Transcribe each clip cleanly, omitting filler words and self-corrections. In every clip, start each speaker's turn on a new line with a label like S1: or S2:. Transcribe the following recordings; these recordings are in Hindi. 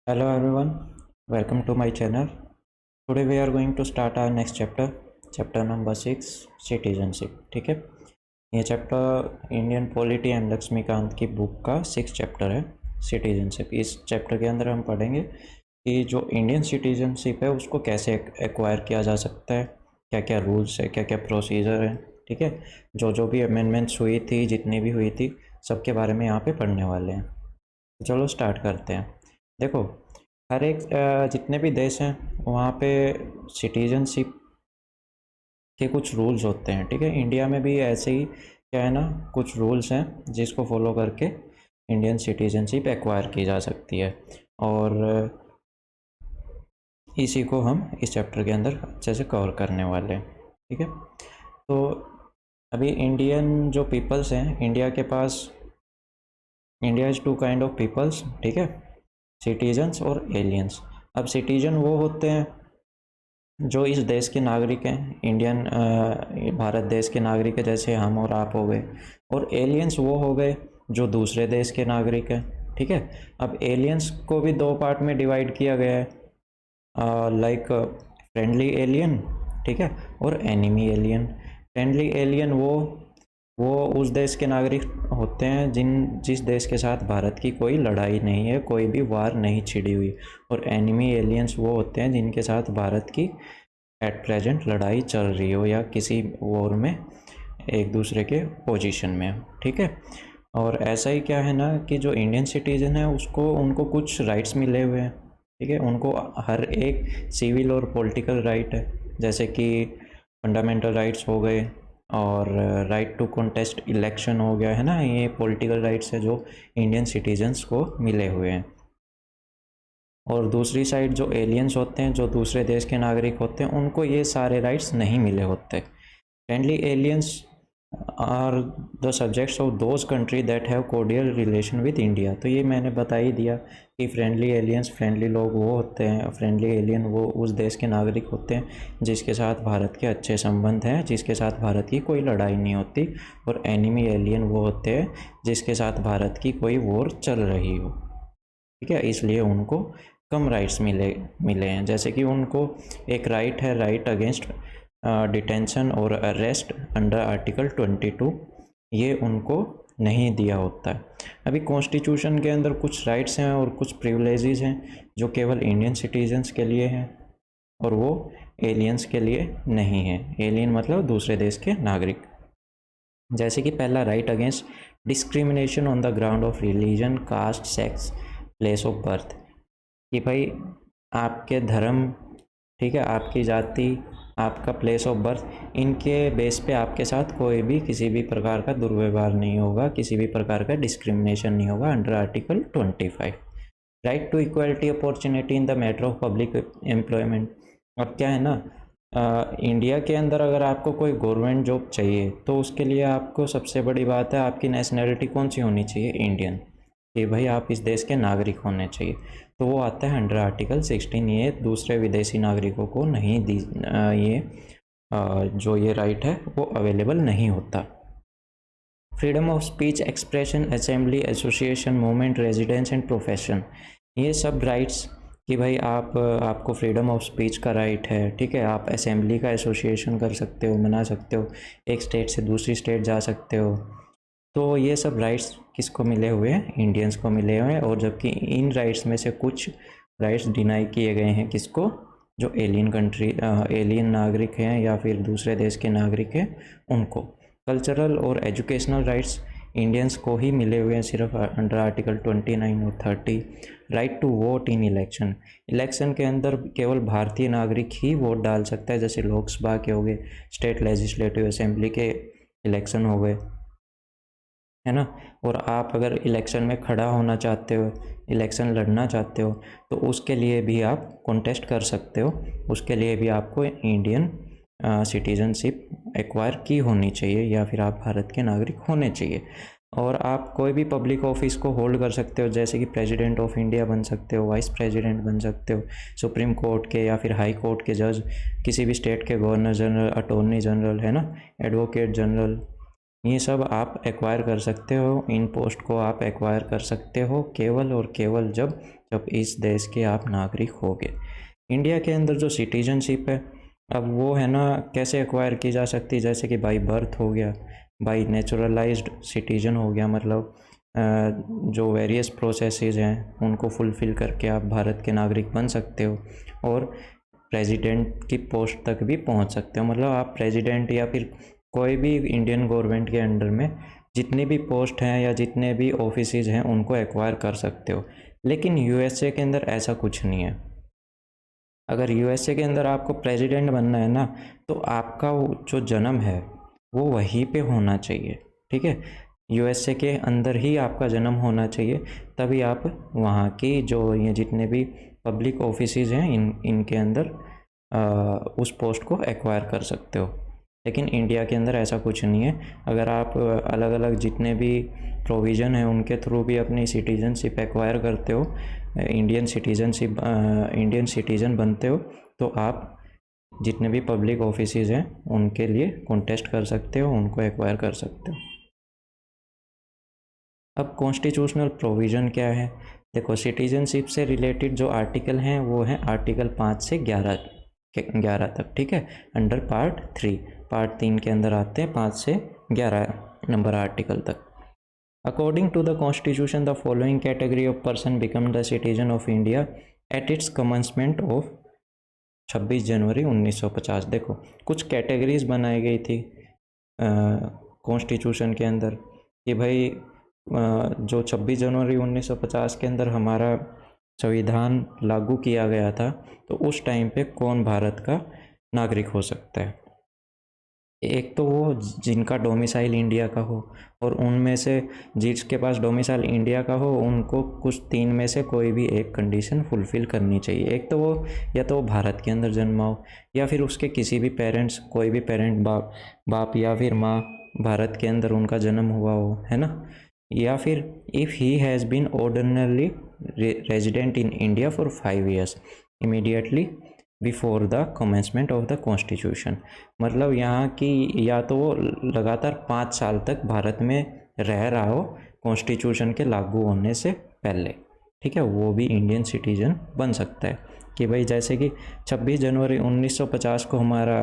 S1: Hello everyone, welcome to my channel. Today we are going to start our next chapter, chapter number 6, citizenship. ठीक है, ये chapter Indian polity and Laxmikanth की बुक का 6 चैप्टर है, सिटीजनशिप। इस चैप्टर के अंदर हम पढ़ेंगे कि जो इंडियन सिटीजनशिप है उसको कैसे एक्वायर किया जा सकता है, क्या क्या रूल्स है, क्या क्या प्रोसीजर है। ठीक है, जो भी अमेंडमेंट्स हुई थी, जितनी भी हुई थी, सबके बारे में यहाँ पे पढ़ने वाले हैं। तो चलो स्टार्ट करते हैं। देखो, हर एक जितने भी देश हैं वहाँ पे सिटीजनशिप के कुछ रूल्स होते हैं। ठीक है, इंडिया में भी ऐसे ही क्या है ना, कुछ रूल्स हैं जिसको फॉलो करके इंडियन सिटीजनशिप एक्वायर की जा सकती है, और इसी को हम इस चैप्टर के अंदर अच्छे से कवर करने वाले हैं। ठीक है, तो अभी इंडियन जो पीपल्स हैं, इंडिया के पास, India is two kind of peoples. ठीक है, सिटीजन्स और एलियंस। अब सिटीजन वो होते हैं जो इस देश के नागरिक हैं, इंडियन भारत देश के नागरिक है, जैसे हम और आप हो गए। और एलियंस वो हो गए जो दूसरे देश के नागरिक हैं। ठीक है, अब एलियंस को भी दो पार्ट में डिवाइड किया गया है, लाइक फ्रेंडली एलियन, ठीक है, और एनिमी एलियन। फ्रेंडली एलियन वो उस देश के नागरिक होते हैं जिस देश के साथ भारत की कोई लड़ाई नहीं है, कोई भी वार नहीं छिड़ी हुई। और एनिमी एलियंस वो होते हैं जिनके साथ भारत की एट प्रेजेंट लड़ाई चल रही हो या किसी वॉर में एक दूसरे के पोजीशन में। ठीक है, और ऐसा ही क्या है ना कि जो इंडियन सिटीजन है उसको उनको कुछ राइट्स मिले हुए हैं। ठीक है, उनको हर एक सिविल और पॉलिटिकल राइट है, जैसे कि फंडामेंटल राइट्स हो गए, और राइट टू कॉन्टेस्ट इलेक्शन हो गया है ना, ये पॉलिटिकल राइट्स है जो इंडियन सिटीजन्स को मिले हुए हैं। और दूसरी साइड जो एलियंस होते हैं, जो दूसरे देश के नागरिक होते हैं, उनको ये सारे राइट्स नहीं मिले होते। Friendly aliens are the subjects of those country that have cordial relation with India. तो ये मैंने बता ही दिया कि फ्रेंडली एलियंस, फ्रेंडली लोग वो होते हैं, फ्रेंडली एलियन वो उस देश के नागरिक होते हैं जिसके साथ भारत के अच्छे संबंध हैं, जिसके साथ भारत की कोई लड़ाई नहीं होती। और एनिमी एलियन वो होते हैं जिसके साथ भारत की कोई वॉर चल रही हो। ठीक है, इसलिए उनको कम राइट्स मिले हैं, जैसे कि उनको एक राइट है, राइट अगेंस्ट डिटेंशन और अरेस्ट अंडर आर्टिकल 22, ये उनको नहीं दिया होता है। अभी कॉन्स्टिट्यूशन के अंदर कुछ राइट्स हैं और कुछ प्रिविलेजेस हैं जो केवल इंडियन सिटीजन्स के लिए हैं, और वो एलियंस के लिए नहीं है। एलियन मतलब दूसरे देश के नागरिक। जैसे कि पहला, right against discrimination on the ground of religion, caste, sex, place of birth. कि भाई आपके धर्म, ठीक है, आपकी जाति, आपका प्लेस ऑफ बर्थ, इनके बेस पे आपके साथ कोई भी किसी भी प्रकार का दुर्व्यवहार नहीं होगा, किसी भी प्रकार का डिस्क्रिमिनेशन नहीं होगा under article 25। Right to equality opportunity in the matter of public employment. अब क्या है ना, इंडिया के अंदर अगर आपको कोई गवर्नमेंट जॉब चाहिए तो उसके लिए आपको सबसे बड़ी बात है, आपकी नेशनैलिटी कौन सी होनी चाहिए? इंडियन। कि भाई आप इस देश के नागरिक होने चाहिए। तो वो आता है अंडर आर्टिकल 16। ये दूसरे विदेशी नागरिकों को नहीं दी, ये जो ये राइट है वो अवेलेबल नहीं होता। Freedom of speech, expression, assembly, association, movement, residence and profession, ये सब राइट्स कि भाई आपको फ्रीडम ऑफ स्पीच का राइट है। ठीक है, आप असेंबली का एसोसिएशन कर सकते हो, मना सकते हो, एक स्टेट से दूसरी स्टेट जा सकते हो। तो ये सब राइट्स किसको मिले हुए हैं? इंडियंस को मिले हुए हैं। और जबकि इन राइट्स में से कुछ राइट्स डिनाई किए गए हैं किसको? जो एलियन कंट्री, एलियन नागरिक हैं या फिर दूसरे देश के नागरिक हैं उनको। कल्चरल और एजुकेशनल राइट्स इंडियंस को ही मिले हुए हैं सिर्फ अंडर आर्टिकल 29 और 30। Right to vote in election, election के अंदर केवल भारतीय नागरिक ही वोट डाल सकता है, जैसे लोकसभा के हो गए, स्टेट लेजिस्लेटिव असेंबली के इलेक्शन हो गए, है ना। और आप अगर इलेक्शन में खड़ा होना चाहते हो, इलेक्शन लड़ना चाहते हो, तो उसके लिए भी आप कॉन्टेस्ट कर सकते हो। उसके लिए भी आपको इंडियन सिटीजनशिप एक्वायर की होनी चाहिए, या फिर आप भारत के नागरिक होने चाहिए। और आप कोई भी पब्लिक ऑफिस को होल्ड कर सकते हो, जैसे कि प्रेसिडेंट ऑफ इंडिया बन सकते हो, वाइस प्रेसिडेंट बन सकते हो, सुप्रीम कोर्ट के या फिर हाई कोर्ट के जज, किसी भी स्टेट के गवर्नर जनरल, अटॉर्नी जनरल, है ना, एडवोकेट जनरल, ये सब आप एक्वायर कर सकते हो। इन पोस्ट को आप एक्वायर कर सकते हो केवल और केवल जब जब इस देश के आप नागरिक होगे। इंडिया के अंदर जो सिटीजनशिप है, अब वो है ना कैसे एक्वायर की जा सकती है, जैसे कि बाई बर्थ हो गया, बाई नेचुरलाइज्ड सिटीजन हो गया, मतलब जो वेरियस प्रोसेसेस हैं उनको फुलफ़िल करके आप भारत के नागरिक बन सकते हो और प्रेसिडेंट की पोस्ट तक भी पहुंच सकते हो। मतलब आप प्रेसिडेंट या फिर कोई भी इंडियन गवर्नमेंट के अंडर में जितनी भी पोस्ट हैं या जितने भी ऑफिसेज हैं उनको एक्वायर कर सकते हो। लेकिन यूएसए के अंदर ऐसा कुछ नहीं है। अगर यूएसए के अंदर आपको प्रेसिडेंट बनना है ना, तो आपका जो जन्म है वो वहीं पे होना चाहिए, ठीक है। यूएसए के अंदर ही आपका जन्म होना चाहिए, तभी आप वहाँ की जो ये जितने भी पब्लिक ऑफिसेज हैं इनके अंदर उस पोस्ट को एक्वायर कर सकते हो। लेकिन इंडिया के अंदर ऐसा कुछ नहीं है। अगर आप अलग अलग जितने भी प्रोविज़न हैं उनके थ्रू भी अपनी सिटीजनशिप एक्वायर करते हो, इंडियन सिटीज़न बनते हो, तो आप जितने भी पब्लिक ऑफिसेज हैं उनके लिए कॉन्टेस्ट कर सकते हो, उनको एक्वायर कर सकते हो। अब कॉन्स्टिट्यूशनल प्रोविज़न क्या है? देखो, सिटीजनशिप से रिलेटेड जो आर्टिकल हैं वो हैं आर्टिकल 5 से 11 तक, ठीक है। अंडर पार्ट 3, पार्ट 3 के अंदर आते हैं 5 से 11 नंबर आर्टिकल तक। According to the constitution the following category of person become the citizen of India at its commencement of 26 January 1950। देखो, कुछ कैटेगरीज बनाई गई थी कॉन्स्टिट्यूशन के अंदर कि भाई जो 26 जनवरी 1950 के अंदर हमारा संविधान लागू किया गया था, तो उस टाइम पे कौन भारत का नागरिक हो सकता है। एक तो वो जिनका डोमिसाइल इंडिया का हो, और उनमें से जिसके पास डोमिसाइल इंडिया का हो उनको कुछ 3 में से कोई भी एक कंडीशन फुलफ़िल करनी चाहिए। एक तो वो या तो वो भारत के अंदर जन्मा हो, या फिर उसके किसी भी पेरेंट्स, कोई भी पेरेंट, बाप या फिर माँ भारत के अंदर उनका जन्म हुआ हो, है ना। या फिर if he has been ordinarily resident in India for 5 years immediately before the commencement of the constitution. मतलब यहाँ की या तो वो लगातार 5 साल तक भारत में रह रहा हो कॉन्स्टिट्यूशन के लागू होने से पहले, ठीक है, वो भी इंडियन सिटीजन बन सकता है। कि भाई जैसे कि 26 जनवरी 1950 को हमारा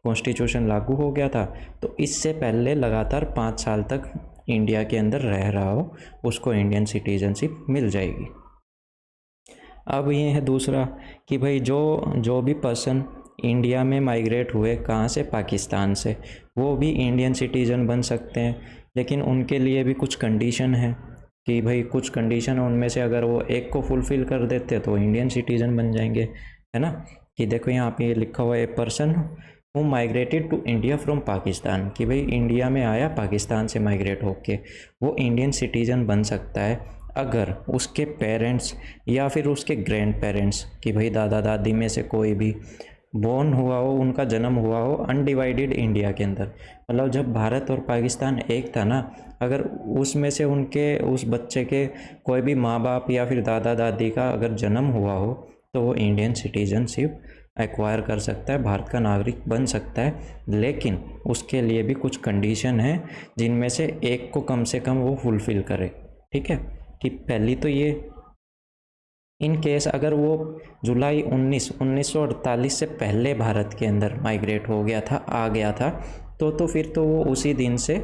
S1: कॉन्स्टिट्यूशन लागू हो गया था, तो इससे पहले लगातार 5 साल तक इंडिया के अंदर रह रहा हो, उसको इंडियन सिटीजनशिप मिल जाएगी। अब ये है दूसरा कि भाई जो भी पर्सन इंडिया में माइग्रेट हुए, कहाँ से, पाकिस्तान से, वो भी इंडियन सिटीज़न बन सकते हैं। लेकिन उनके लिए भी कुछ कंडीशन है कि भाई कुछ कंडीशन है, उनमें से अगर वो एक को फुलफ़िल कर देते तो इंडियन सिटीज़न बन जाएंगे, है ना। कि देखो यहाँ पे लिखा हुआ है, a person who migrated to India from Pakistan, कि भाई इंडिया में आया पाकिस्तान से माइग्रेट होके, वो इंडियन सिटीज़न बन सकता है अगर उसके पेरेंट्स या फिर उसके ग्रैंड पेरेंट्स, कि भाई दादा दादी में से कोई भी बॉर्न हुआ हो, उनका जन्म हुआ हो अनडिवाइडेड इंडिया के अंदर। मतलब जब भारत और पाकिस्तान एक था ना, अगर उसमें से उनके उस बच्चे के कोई भी माँ बाप या फिर दादा दादी का अगर जन्म हुआ हो, तो वो इंडियन सिटीजनशिप एक्वायर कर सकता है, भारत का नागरिक बन सकता है। लेकिन उसके लिए भी कुछ कंडीशन है, जिनमें से एक को कम से कम वो फुलफ़िल करे, ठीक है। कि पहली तो ये, इन केस अगर वो जुलाई 1948 से पहले भारत के अंदर माइग्रेट हो गया था, आ गया था, तो फिर तो वो उसी दिन से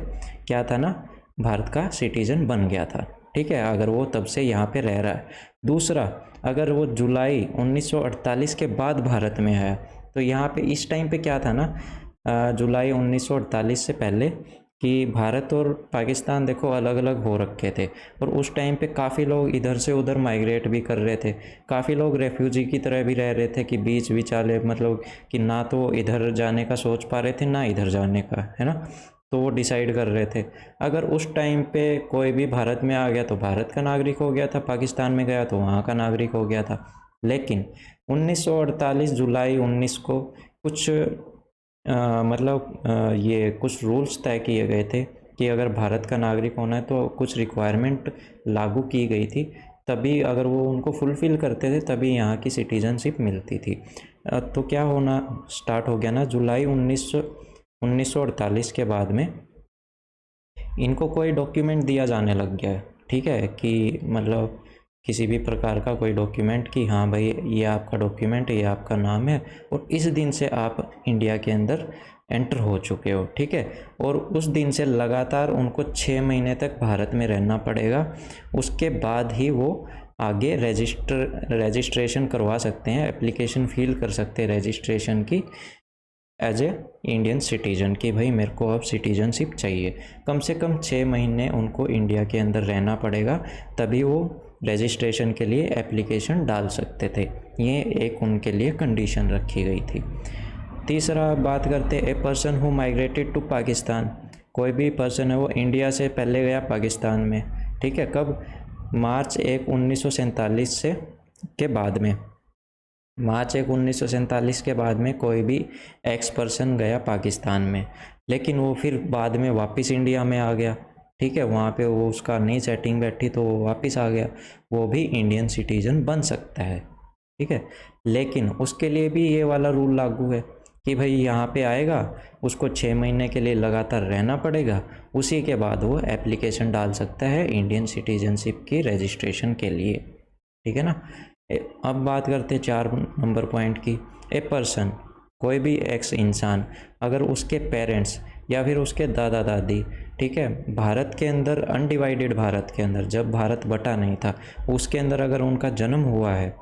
S1: क्या था ना, भारत का सिटीज़न बन गया था, ठीक है, अगर वो तब से यहाँ पे रह रहा है। दूसरा, अगर वो जुलाई 1948 के बाद भारत में आया, तो यहाँ पे इस टाइम पे क्या था ना, जुलाई 1948 से पहले कि भारत और पाकिस्तान देखो अलग अलग हो रखे थे, और उस टाइम पे काफ़ी लोग इधर से उधर माइग्रेट भी कर रहे थे, काफ़ी लोग रेफ्यूजी की तरह भी रह रहे थे कि बीच विचाले, मतलब कि ना तो इधर जाने का सोच पा रहे थे ना इधर जाने का, है ना। तो वो डिसाइड कर रहे थे। अगर उस टाइम पे कोई भी भारत में आ गया तो भारत का नागरिक हो गया था, पाकिस्तान में गया तो वहाँ का नागरिक हो गया था। लेकिन 1948 जुलाई 19 को कुछ ये कुछ रूल्स तय किए गए थे कि अगर भारत का नागरिक होना है तो कुछ रिक्वायरमेंट लागू की गई थी, तभी अगर वो उनको फुलफ़िल करते थे तभी यहाँ की सिटीजनशिप मिलती थी। तो क्या होना स्टार्ट हो गया ना, जुलाई 1948 के बाद में इनको कोई डॉक्यूमेंट दिया जाने लग गया है, ठीक है, कि मतलब किसी भी प्रकार का कोई डॉक्यूमेंट कि हाँ भाई ये आपका डॉक्यूमेंट है, ये आपका नाम है और इस दिन से आप इंडिया के अंदर एंटर हो चुके हो, ठीक है। और उस दिन से लगातार उनको 6 महीने तक भारत में रहना पड़ेगा, उसके बाद ही वो आगे रजिस्ट्रेशन करवा सकते हैं, एप्लीकेशन फिल कर सकते हैं रजिस्ट्रेशन की एज ए इंडियन सिटीजन कि भाई मेरे को अब सिटीजनशिप चाहिए। कम से कम 6 महीने उनको इंडिया के अंदर रहना पड़ेगा, तभी वो रजिस्ट्रेशन के लिए एप्लीकेशन डाल सकते थे। ये एक उनके लिए कंडीशन रखी गई थी। तीसरा बात करते a person who migrated to Pakistan. कोई भी पर्सन है वो इंडिया से पहले गया पाकिस्तान में, ठीक है। कब? मार्च 1 1947 से के बाद में, मार्च 1 1947 के बाद में कोई भी एक्स पर्सन गया पाकिस्तान में, लेकिन वो फिर बाद में वापस इंडिया में आ गया, ठीक है। वहाँ पे वो उसका नई सेटिंग बैठी तो वो वापस आ गया, वो भी इंडियन सिटीजन बन सकता है, ठीक है। लेकिन उसके लिए भी ये वाला रूल लागू है कि भाई यहाँ पे आएगा, उसको 6 महीने के लिए लगातार रहना पड़ेगा, उसी के बाद वो एप्लीकेशन डाल सकता है इंडियन सिटीजनशिप की रजिस्ट्रेशन के लिए, ठीक है ना। अब बात करते हैं 4 नंबर पॉइंट की। ए पर्सन, कोई भी एक्स इंसान, अगर उसके पेरेंट्स या फिर उसके दादा दादी, ठीक है, भारत के अंदर अनडिवाइडेड भारत के अंदर, जब भारत बटा नहीं था उसके अंदर अगर उनका जन्म हुआ है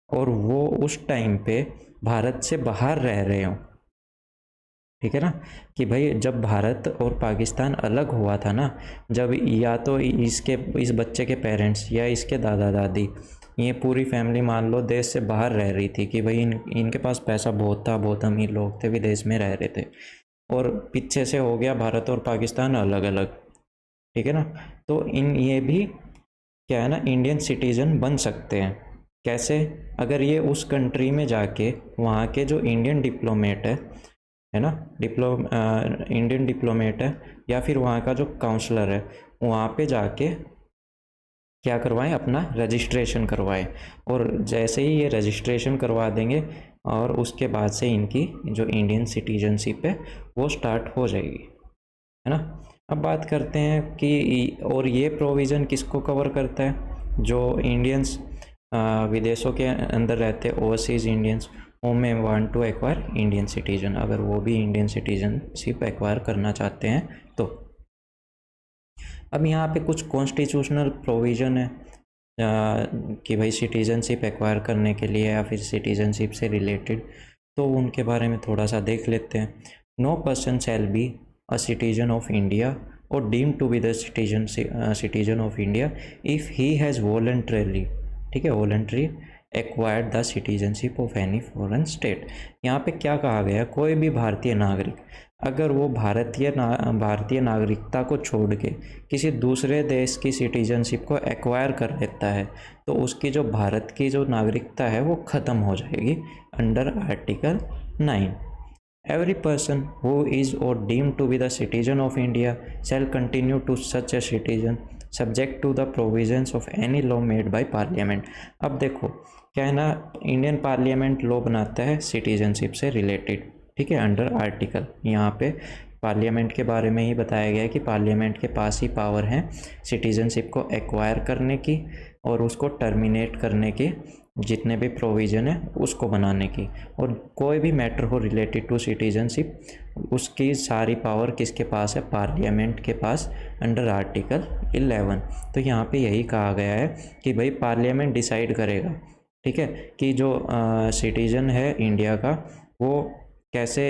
S1: और वो उस टाइम पे भारत से बाहर रह रहे हों, ठीक है ना, कि भाई जब भारत और पाकिस्तान अलग हुआ था ना, जब या तो इस बच्चे के पेरेंट्स या इसके दादा दादी, ये पूरी फैमिली मान लो देश से बाहर रह रही थी कि भाई इनके पास पैसा बहुत था, बहुत अमीर लोग थे, विदेश में रह रहे थे, और पीछे से हो गया भारत और पाकिस्तान अलग अलग, ठीक है ना। तो ये भी क्या है ना, इंडियन सिटीजन बन सकते हैं। कैसे? अगर ये उस कंट्री में जाके वहाँ के जो इंडियन डिप्लोमेट है ना, इंडियन डिप्लोमेट है या फिर वहाँ का जो काउंसलर है, वहाँ पे जाके क्या करवाएं, अपना रजिस्ट्रेशन करवाएं, और जैसे ही ये रजिस्ट्रेशन करवा देंगे और उसके बाद से इनकी जो इंडियन सिटीजनशिप है वो स्टार्ट हो जाएगी, है ना। अब बात करते हैं कि और ये प्रोविज़न किसको कवर करता है? जो इंडियंस विदेशों के अंदर रहते, overseas Indians who may want to acquire Indian citizen, अगर वो भी इंडियन सिटीजनशिप एक्वायर करना चाहते हैं तो। अब यहाँ पे कुछ कॉन्स्टिट्यूशनल प्रोविज़न है कि भाई सिटीजनशिप एक्वायर करने के लिए या फिर सिटीजनशिप से रिलेटेड, तो उनके बारे में थोड़ा सा देख लेते हैं। No person shall be a citizen of India और deem to be the citizen of India if he has voluntarily, ठीक है, voluntary acquired the citizenship of any foreign state. यहाँ पे क्या कहा गया? कोई भी भारतीय नागरिक अगर वो भारतीय नागरिकता को छोड़ के किसी दूसरे देश की सिटीजनशिप को एक्वायर कर लेता है तो उसकी जो भारत की जो नागरिकता है वो ख़त्म हो जाएगी under article 9। Every person who is or deemed to be the citizen of India shall continue to such a citizen subject to the provisions of any law made by parliament। अब देखो क्या है ना, इंडियन पार्लियामेंट लॉ बनाता है सिटीजनशिप से रिलेटेड, ठीक है, अंडर आर्टिकल। यहाँ पे पार्लियामेंट के बारे में ही बताया गया है कि पार्लियामेंट के पास ही पावर है सिटीजनशिप को एक्वायर करने की और उसको टर्मिनेट करने की, जितने भी प्रोविज़न है उसको बनाने की, और कोई भी मैटर हो रिलेटेड टू सिटीजनशिप उसकी सारी पावर किसके पास है? पार्लियामेंट के पास अंडर आर्टिकल 11। तो यहाँ पे यही कहा गया है कि भाई पार्लियामेंट डिसाइड करेगा, ठीक है, कि जो सिटीज़न है इंडिया का वो कैसे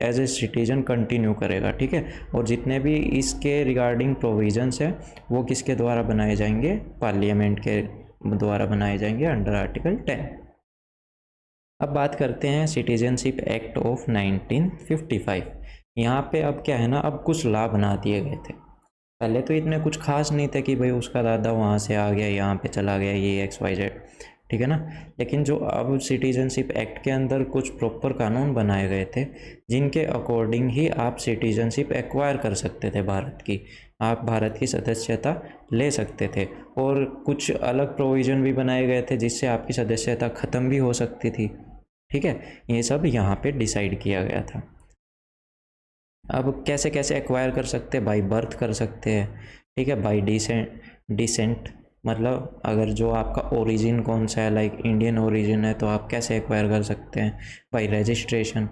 S1: एज ए सिटीज़न कंटिन्यू करेगा, ठीक है, और जितने भी इसके रिगार्डिंग प्रोविजंस हैं वो किसके द्वारा बनाए जाएंगे? पार्लियामेंट के द्वारा बनाए जाएंगे अंडर आर्टिकल 10। अब बात करते हैं सिटीजनशिप एक्ट ऑफ 1955। यहाँ पे अब क्या है ना, अब कुछ लॉ बना दिए गए थे। पहले तो इतने कुछ खास नहीं थे कि भाई उसका दादा वहाँ से आ गया, यहाँ पे चला गया, ये XYZ, ठीक है ना। लेकिन जो अब सिटीजनशिप एक्ट के अंदर कुछ प्रॉपर कानून बनाए गए थे जिनके अकॉर्डिंग ही आप सिटीजनशिप एक्वायर कर सकते थे भारत की, आप भारत की सदस्यता ले सकते थे, और कुछ अलग प्रोविज़न भी बनाए गए थे जिससे आपकी सदस्यता ख़त्म भी हो सकती थी, ठीक है। ये सब यहाँ पे डिसाइड किया गया था। अब कैसे कैसे एक्वायर कर सकते हैं? बाई बर्थ कर सकते हैं, ठीक है, बाई डिसेंट मतलब अगर जो आपका ओरिजिन कौन सा है, लाइक इंडियन ओरिजिन है, तो आप कैसे एक्वायर कर सकते हैं, बाई रजिस्ट्रेशन,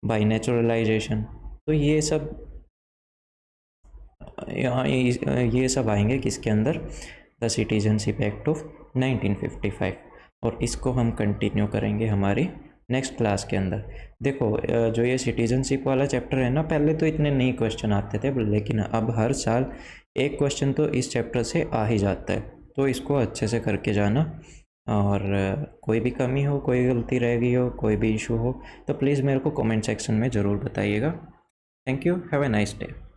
S1: बाई नेचुरलाइजेशन। तो ये सब यहाँ ये सब आएंगे किसके अंदर, द सिटीजनशिप एक्ट ऑफ 1955, और इसको हम कंटिन्यू करेंगे हमारी नेक्स्ट क्लास के अंदर। देखो जो ये सिटीजनशिप वाला चैप्टर है ना, पहले तो इतने नहीं क्वेश्चन आते थे, लेकिन अब हर साल एक क्वेश्चन तो इस चैप्टर से आ ही जाता है, तो इसको अच्छे से करके जाना। और कोई भी कमी हो, कोई गलती रह गई हो, कोई भी इशू हो, तो प्लीज़ मेरे को कमेंट सेक्शन में ज़रूर बताइएगा। Thank you, have a nice day.